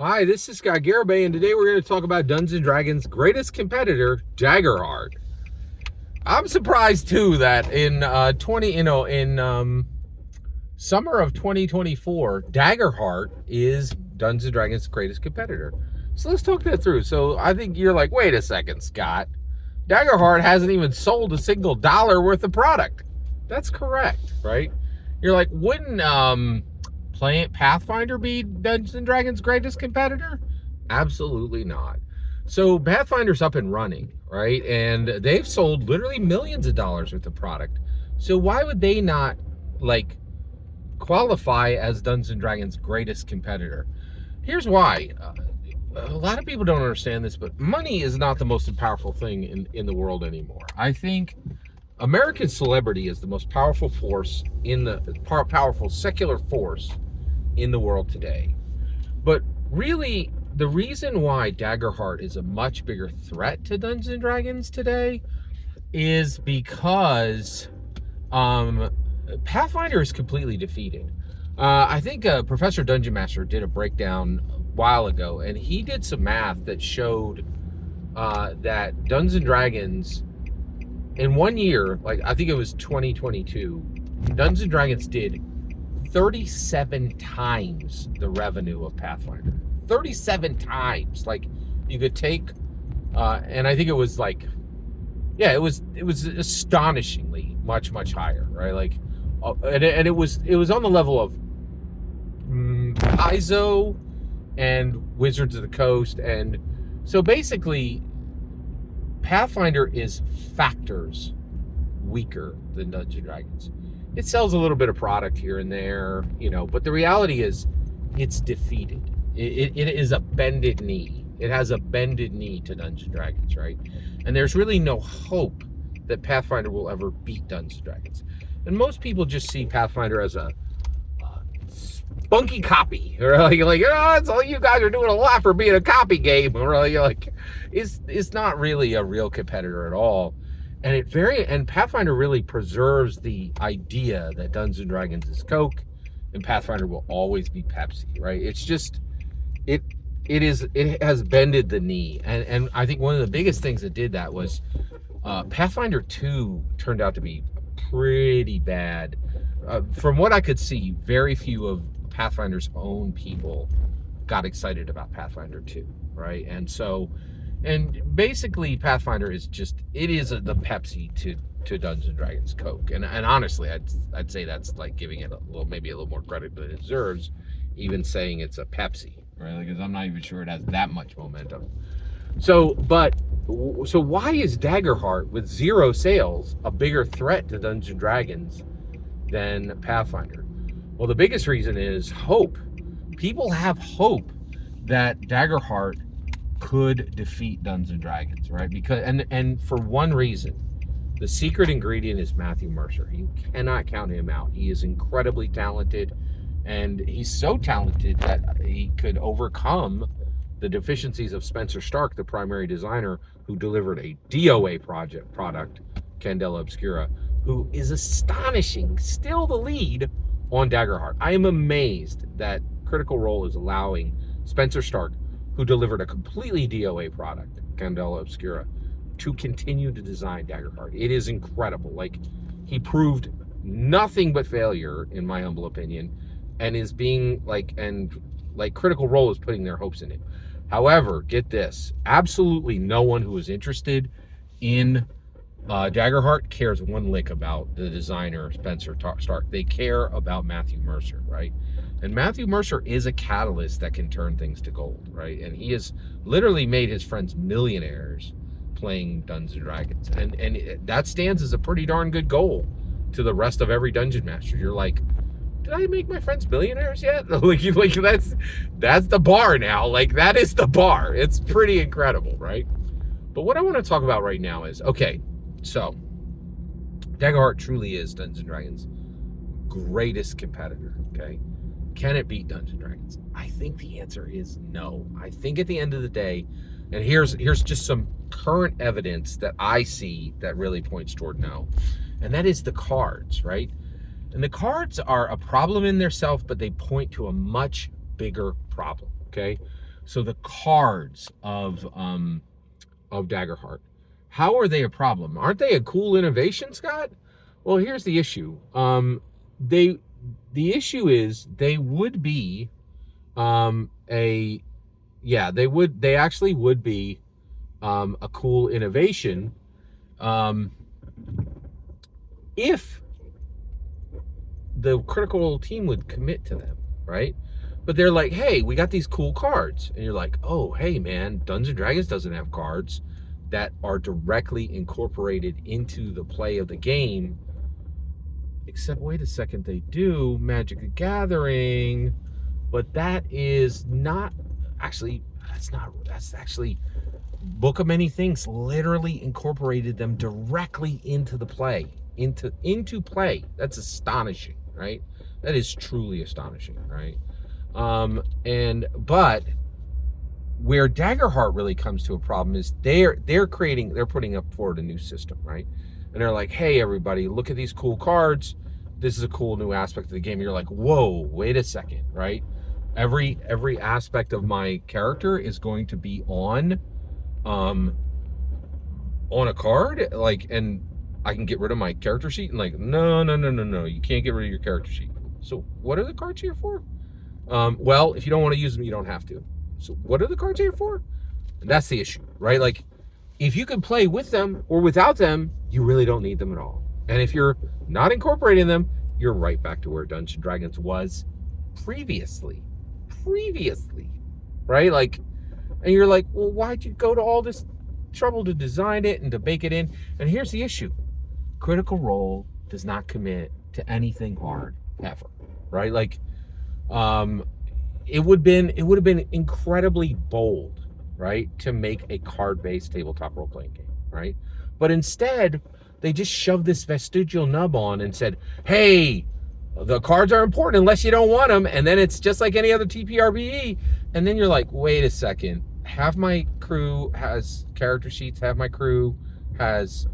Hi, this is Scott Garibay, and today we're going to talk about Dungeons and Dragons' greatest competitor, Daggerheart. I'm surprised too that in summer of 2024, Daggerheart is Dungeons and Dragons' greatest competitor. So let's talk that through. So I think you're like, wait a second, Scott. Daggerheart hasn't even sold a single dollar worth of product. That's correct, right? You're like, wouldn't Pathfinder be Dungeons and Dragons' greatest competitor? Absolutely not. So Pathfinder's up and running, right? And they've sold literally millions of dollars worth of product. So why would they not like qualify as Dungeons and Dragons' greatest competitor? Here's why. A lot of people don't understand this, but money is not the most powerful thing in the world anymore. I think American celebrity is the most powerful force in the powerful secular force in the world today. But really, the reason why Daggerheart is a much bigger threat to Dungeons and Dragons today is because Pathfinder is completely defeated. I think Professor Dungeon Master did a breakdown a while ago, and he did some math that showed that Dungeons and Dragons in 1 year, like I think it was 2022, Dungeons and Dragons did 37 times the revenue of Pathfinder. 37 times. Like you could take, and I think it was like, yeah, it was astonishingly much higher, right? Like, and it was on the level of Paizo and Wizards of the Coast, and so basically, Pathfinder is factors weaker than Dungeons and Dragons. It sells a little bit of product here and there, but the reality is it's defeated. It is a bended knee. It has a bended knee to Dungeons and Dragons, right? And there's really no hope that Pathfinder will ever beat Dungeons and Dragons. And most people just see Pathfinder as a spunky copy, or like oh, it's all you guys are doing a lot for being a copy game, or like it's not really a real competitor at all. And Pathfinder really preserves the idea that Dungeons and Dragons is Coke and Pathfinder will always be Pepsi, right? It's just it has bended the knee, and I think one of the biggest things that did that was Pathfinder 2 turned out to be pretty bad. From what I could see, very few of Pathfinder's own people got excited about Pathfinder 2, right? And basically Pathfinder is the Pepsi to Dungeons and Dragons Coke. And honestly, I'd say that's like giving it maybe a little more credit than it deserves, even saying it's a Pepsi, right? Because I'm not even sure it has that much momentum. So why is Daggerheart with 0 sales a bigger threat to Dungeons and Dragons than Pathfinder? Well, the biggest reason is hope. People have hope that Daggerheart could defeat Dungeons and Dragons, right? Because and for one reason, the secret ingredient is Matthew Mercer. You cannot count him out. He is incredibly talented, and he's so talented that he could overcome the deficiencies of Spencer Stark, the primary designer, who delivered a DOA product, Candela Obscura, who is astonishing, still the lead on Daggerheart. I am amazed that Critical Role is allowing Spencer Stark, who delivered a completely DOA product, Candela Obscura, to continue to design Daggerheart. It is incredible. Like, he proved nothing but failure, in my humble opinion, and is being Critical Role is putting their hopes in it. However, get this, absolutely no one who is interested in Daggerheart cares one lick about the designer, Spencer Stark. They care about Matthew Mercer, right? And Matthew Mercer is a catalyst that can turn things to gold, right? And he has literally made his friends millionaires playing Dungeons and Dragons. And that stands as a pretty darn good goal to the rest of every Dungeon Master. You're like, did I make my friends millionaires yet? like that's the bar now. Like, that is the bar. It's pretty incredible, right? But what I want to talk about right now is, okay, so Daggerheart truly is Dungeons and Dragons' greatest competitor, okay? Can it beat Dungeons and Dragons? I think the answer is no. I think at the end of the day, and here's just some current evidence that I see that really points toward no, and that is the cards, right? And the cards are a problem in themselves, but they point to a much bigger problem, okay? So the cards of Daggerheart, how are they a problem? Aren't they a cool innovation, Scott? Well, here's the issue. They the issue is they would be a yeah, they actually would be a cool innovation um, if the critical team would commit to them, right? But they're like, hey, we got these cool cards. And you're like, oh, hey, man, Dungeons and Dragons doesn't have cards that are directly incorporated into the play of the game. Except, wait a second, they do Magic the Gathering, but that is not actually, that's actually Book of Many Things literally incorporated them directly into the play, into play. That's astonishing, right? That is truly astonishing, right? But where Daggerheart really comes to a problem is they're putting up forward a new system, right? And they're like, hey, everybody, look at these cool cards. This is a cool new aspect of the game. You're like, whoa, wait a second, right? Every aspect of my character is going to be on a card, like, and I can get rid of my character sheet. And like, no, you can't get rid of your character sheet. So what are the cards here for? Well, if you don't want to use them, you don't have to. So what are the cards here for? And that's the issue, right? Like, if you can play with them or without them, you really don't need them at all. And if you're not incorporating them, you're right back to where Dungeons and Dragons was previously, right? Like, and you're like, well, why'd you go to all this trouble to design it and to bake it in? And here's the issue. Critical Role does not commit to anything hard ever, right? Like, it would have been incredibly bold, right, to make a card-based tabletop role-playing game, right? But instead, they just shoved this vestigial nub on and said, hey, the cards are important unless you don't want them, and then it's just like any other TPRBE. And then you're like, wait a second, half my crew has character sheets, half my crew has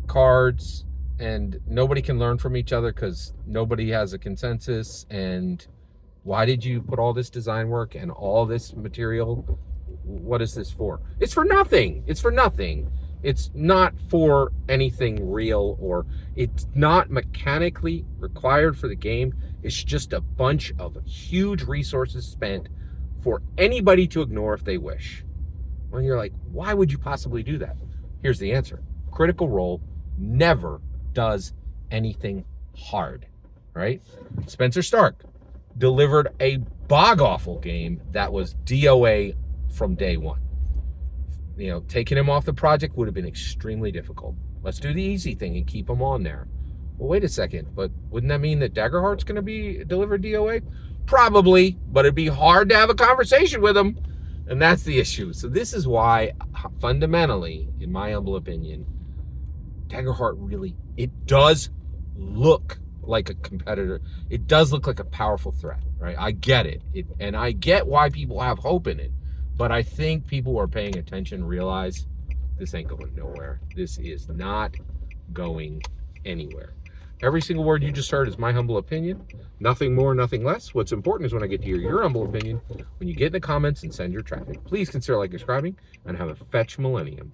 cards, and nobody can learn from each other because nobody has a consensus. And why did you put all this design work and all this material? What is this for? It's for nothing. It's for nothing. It's not for anything real, or it's not mechanically required for the game. It's just a bunch of huge resources spent for anybody to ignore if they wish. When you're like, why would you possibly do that? Here's the answer. Critical Role never does anything hard, right? Spencer Stark delivered a bog-awful game that was DOA from day one. You know, taking him off the project would have been extremely difficult. Let's do the easy thing and keep him on there. Well, wait a second, but wouldn't that mean that Daggerheart's going to be delivered DOA? Probably, but it'd be hard to have a conversation with him, and that's the issue. So this is why, fundamentally, in my humble opinion, Daggerheart really, it does look like a competitor. It does look like a powerful threat, right? I get it. And I get why people have hope in it. But I think people who are paying attention realize this ain't going nowhere. This is not going anywhere. Every single word you just heard is my humble opinion. Nothing more, nothing less. What's important is when I get to hear your humble opinion, when you get in the comments and send your traffic. Please consider like, subscribing, and have a fetch millennium.